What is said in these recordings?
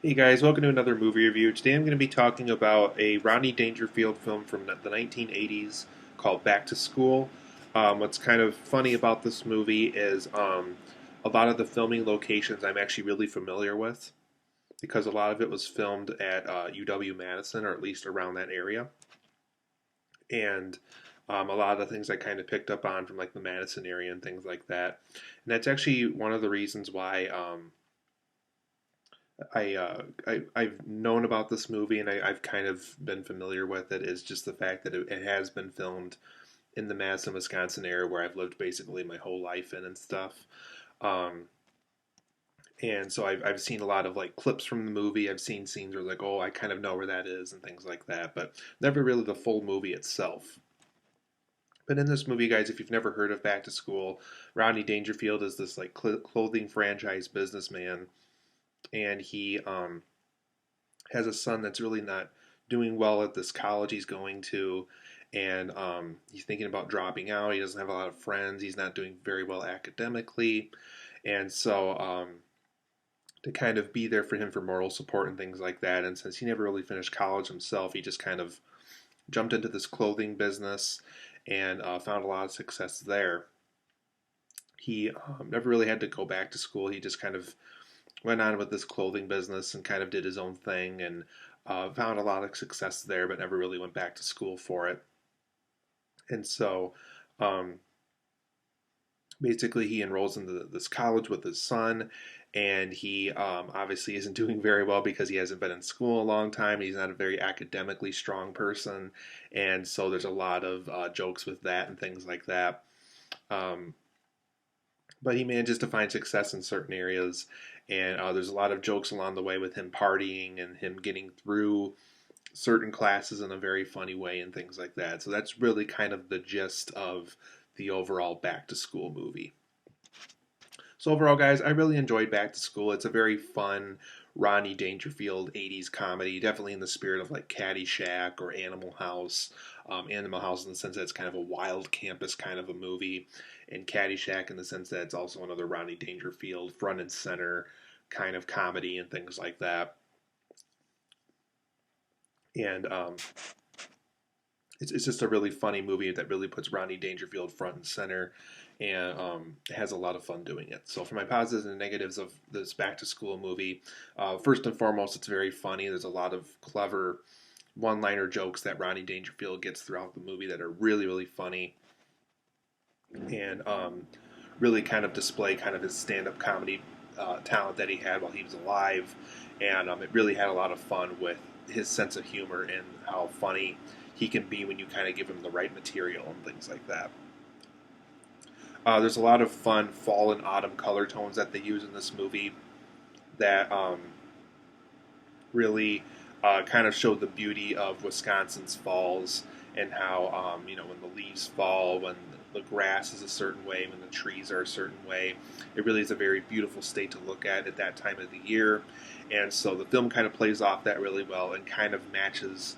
Hey guys, welcome to another movie review. Today I'm going to be talking about a Rodney Dangerfield film from the 1980s called Back to School. What's kind of funny about this movie is a lot of the filming locations I'm actually really familiar with because a lot of it was filmed at UW-Madison, or at least around that area. And a lot of the things I kind of picked up on from like the Madison area and things like that. And that's actually one of the reasons why I've known about this movie and I've kind of been familiar with it is just the fact that it has been filmed in the Madison, Wisconsin area where I've lived basically my whole life in and stuff. Um, and so I've seen a lot of like clips from the movie. I've seen scenes where like, oh, I kind of know where that is and things like that, but never really the full movie itself. But in this movie, guys, if you've never heard of Back to School, Rodney Dangerfield is this like clothing franchise businessman, and he has a son that's really not doing well at this college he's going to, and he's thinking about dropping out. He doesn't have a lot of friends. He's not doing very well academically, and so to kind of be there for him for moral support and things like that. And since he never really finished college himself, he just kind of jumped into this clothing business and found a lot of success there. He never really had to go back to school. He just kind of went on with this clothing business and kind of did his own thing and found a lot of success there, but never really went back to school for it. And so um, basically, he enrolls into this college with his son, and he obviously isn't doing very well because he hasn't been in school a long time. He's not a very academically strong person, and so there's a lot of jokes with that and things like that. Um, but he manages to find success in certain areas, and there's a lot of jokes along the way with him partying and him getting through certain classes in a very funny way and things like that. So that's really kind of the gist of the overall Back to School movie. So overall, guys, I really enjoyed Back to School. It's a very fun Rodney Dangerfield 80s comedy, definitely in the spirit of like Caddyshack or Animal House. Animal House in the sense that it's kind of a wild campus kind of a movie, and Caddyshack in the sense that it's also another Rodney Dangerfield front and center kind of comedy and things like that. And it's just a really funny movie that really puts Rodney Dangerfield front and center, and has a lot of fun doing it. So for my positives and negatives of this Back to School movie, first and foremost, it's very funny. There's a lot of clever one-liner jokes that Rodney Dangerfield gets throughout the movie that are really, really funny, and really kind of display kind of his stand-up comedy talent that he had while he was alive. And it really had a lot of fun with his sense of humor and how funny he can be when you kind of give him the right material and things like that. There's a lot of fun fall and autumn color tones that they use in this movie that really kind of show the beauty of Wisconsin's falls and how, when the leaves fall, when the grass is a certain way, when the trees are a certain way, it really is a very beautiful state to look at that time of the year. And so the film kind of plays off that really well and kind of matches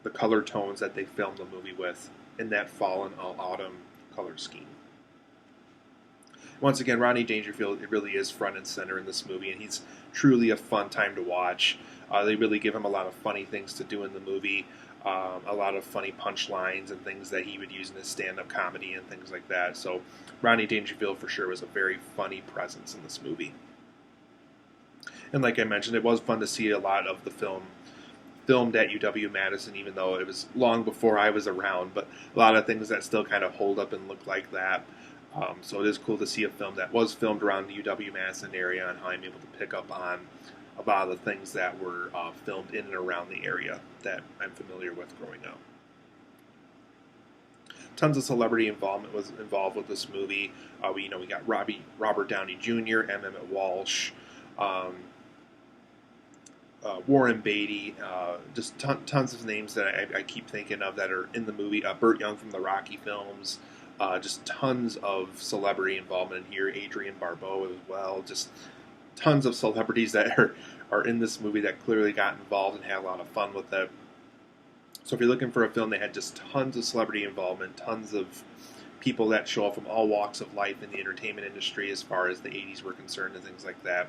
the color tones that they filmed the movie with in that fall and autumn color scheme. Once again, Rodney Dangerfield, it really is front and center in this movie, and he's truly a fun time to watch. They really give him a lot of funny things to do in the movie, a lot of funny punchlines and things that he would use in his stand-up comedy and things like that. So Rodney Dangerfield for sure was a very funny presence in this movie. And like I mentioned, it was fun to see a lot of the film filmed at UW-Madison, even though it was long before I was around, but a lot of things that still kind of hold up and look like that. So it is cool to see a film that was filmed around the UW-Madison area and how I'm able to pick up on a lot of the things that were filmed in and around the area that I'm familiar with growing up. Tons of celebrity involvement was involved with this movie. We got Robert Downey Jr., Emmet Walsh, Warren Beatty, just tons of names that I keep thinking of that are in the movie. Burt Young from the Rocky films, just tons of celebrity involvement in here. Adrienne Barbeau as well. Just tons of celebrities that are in this movie that clearly got involved and had a lot of fun with it. So if you're looking for a film that had just tons of celebrity involvement, tons of people that show up from all walks of life in the entertainment industry as far as the 80s were concerned and things like that,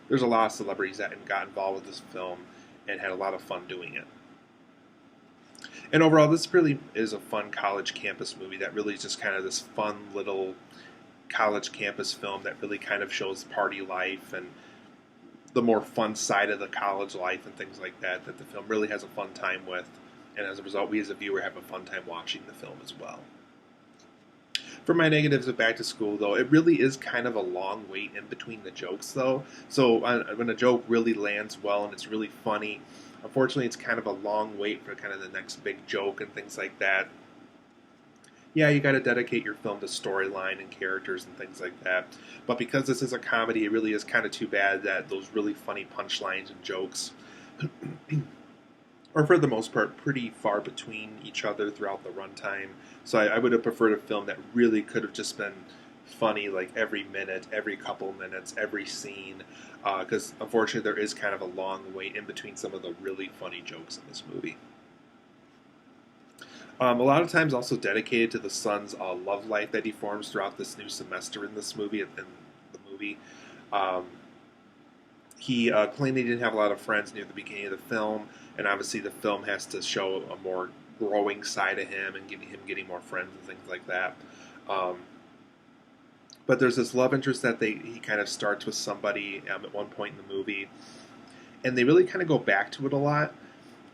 there's a lot of celebrities that got involved with this film and had a lot of fun doing it. And overall, this really is a fun college campus movie that really is just kind of this fun little college campus film that really kind of shows party life and the more fun side of the college life and things like that the film really has a fun time with. And as a result, we as a viewer have a fun time watching the film as well. For my negatives of Back to School, though, it really is kind of a long wait in between the jokes, though. So when a joke really lands well and it's really funny, unfortunately, it's kind of a long wait for kind of the next big joke and things like that. Yeah, you got to dedicate your film to storyline and characters and things like that. But because this is a comedy, it really is kind of too bad that those really funny punchlines and jokes are, for the most part, pretty far between each other throughout the runtime. So I would have preferred a film that really could have just been funny, like every minute, every couple minutes, every scene. Because unfortunately, there is kind of a long wait in between some of the really funny jokes in this movie. A lot of times also dedicated to the son's love life that he forms throughout this new semester in this movie. He claimed he didn't have a lot of friends near the beginning of the film, and obviously the film has to show a more growing side of him and getting more friends and things like that. But there's this love interest that he kind of starts with somebody at one point in the movie, and they really kind of go back to it a lot.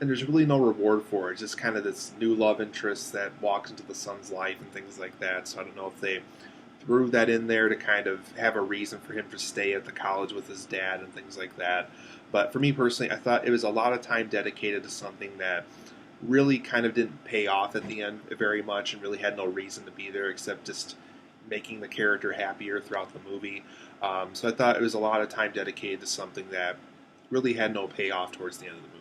And there's really no reward for it. It's just kind of this new love interest that walks into the son's life and things like that. So I don't know if they threw that in there to kind of have a reason for him to stay at the college with his dad and things like that. But for me personally, I thought it was a lot of time dedicated to something that really kind of didn't pay off at the end very much and really had no reason to be there except just making the character happier throughout the movie. So I thought it was a lot of time dedicated to something that really had no payoff towards the end of the movie.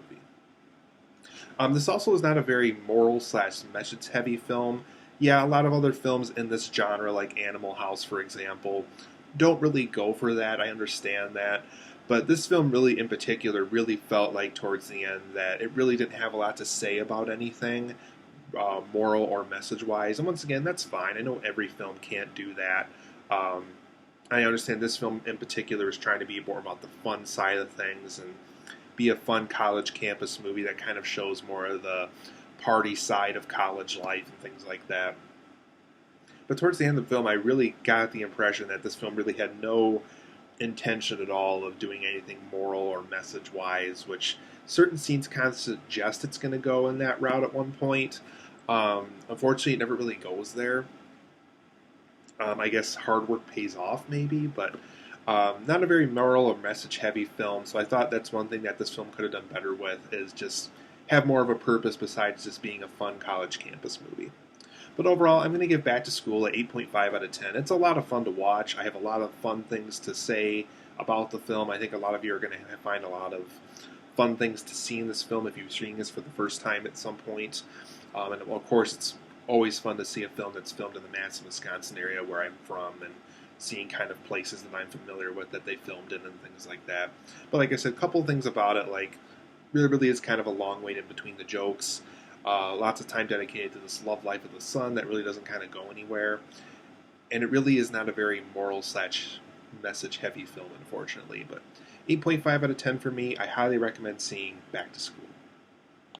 This also is not a very moral/message heavy film. Yeah, a lot of other films in this genre, like Animal House, for example, don't really go for that. I understand that. But this film really, in particular, really felt like towards the end that it really didn't have a lot to say about anything, moral or message-wise. And once again, that's fine. I know every film can't do that. I understand this film in particular is trying to be more about the fun side of things and be a fun college campus movie that kind of shows more of the party side of college life and things like that. But towards the end of the film, I really got the impression that this film really had no intention at all of doing anything moral or message-wise, which certain scenes kind of suggest it's going to go in that route at one point. Unfortunately, it never really goes there. I guess hard work pays off, maybe, but not a very moral or message-heavy film, so I thought that's one thing that this film could have done better with, is just have more of a purpose besides just being a fun college campus movie. But overall, I'm going to give Back to School an 8.5 out of 10. It's a lot of fun to watch. I have a lot of fun things to say about the film. I think a lot of you are going to find a lot of fun things to see in this film if you're seeing this for the first time at some point. And of course, it's always fun to see a film that's filmed in the Madison, Wisconsin area where I'm from, and seeing kind of places that I'm familiar with that they filmed in and things like that. But like I said, a couple things about it, like really is kind of a long wait in between the jokes. Lots of time dedicated to this love life of the son that really doesn't kind of go anywhere. And it really is not a very moral/message heavy film, unfortunately. But 8.5 out of 10 for me. I highly recommend seeing Back to School.